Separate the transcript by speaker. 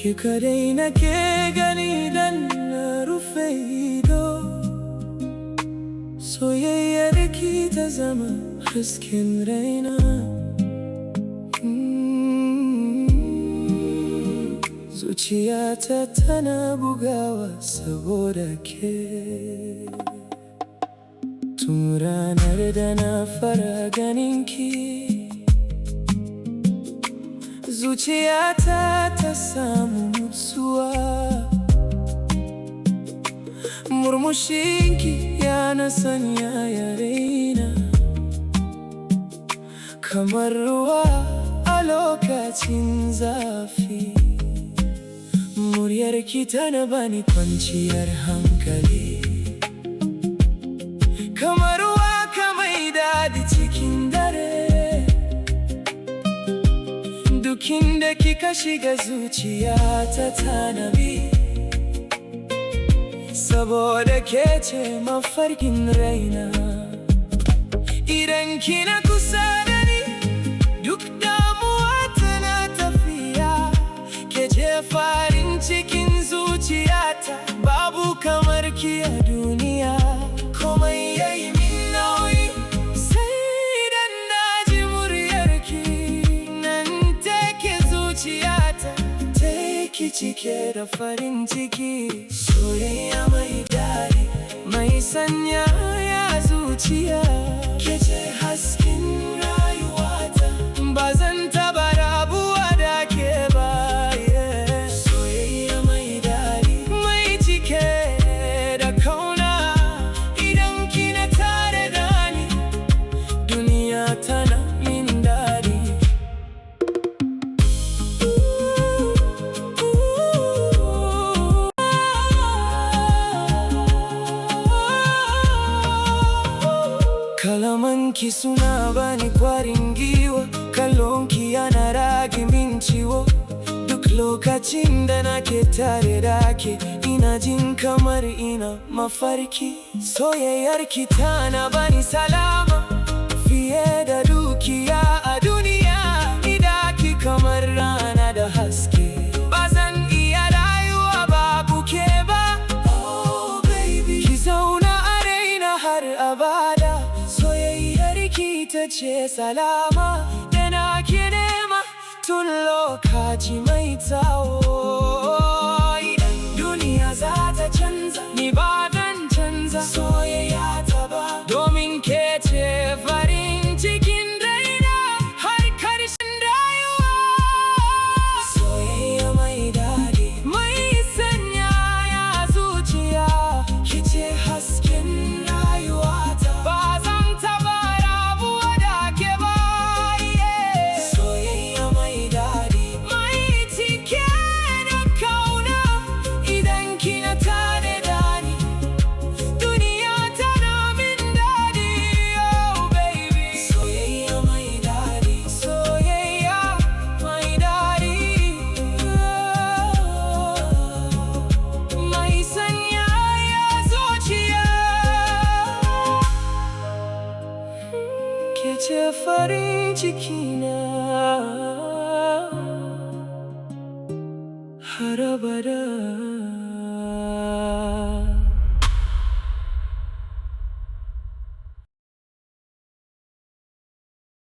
Speaker 1: Ki kadai nake gani dan na rufe ido. Soyayyarki ta zama hasken raina. Zuciyata tana bugawa saboda ke. Tun ranar da na fara ganinki, zuciyata ta samu nutsuwa. Murmushinki yana sanyaya raina, kamar ruwa a lokacin zafi. Muryarki tana bani kwanciyar hankali, kamar waka mai dadi cikin dare. Duk inda kika shiga zuciyata tana bi, saboda ke ce mafarkin raina. Idan kina kusa da ni, duk damuwa tana tafiya. Ke ce farin cikin zuciyata, babu kamar ki a duniya. Komai yayi min nauyi, sai idan na ji muryarki. Nan take zuciyata take cike da farin ciki. Soyayya mai dadi, mai sanyaya zuciya. Ke ce hasken rayuwata, ba zan taba rabuwa da ke ba. Soyayya mai dadi, mai cike da kauna. Idan kina tare da ni, duniya tana min dadi. Kalamanki suna bani kwarin giwa, kallonki yana rage min ciwo. Duk lokacin da nake tare da ke, ina jin kamar ina mafarki. Soyayyarki tana bani salama, fiye da dukiya a duniya. Idaki kamar rana da haske, ba zan iya rayuwa babu ke ba. Oh baby, ki zauna a raina har abada. Soyayyarki ta ce salama da nake nema tun lokaci mai tsawo. Idan duniya za ta canza, ni ba dan canza soyayya ta ba. Domin ke ce farin cikin raina har karshen rayuwa. Soyayya mai dadi, mai sanyaya zuciya. Ki ce hasken rayuwata, ba zan taba rabuwa da ke ba. Soyayya mai dadi, mai cike da kauna. Idan kina tare da ni, duniya tana min dadi. Oh baby, soyayya mai dadi, soyayya mai dadi. Mai sanyaya zuciya. Ke ce farin cikina har abada.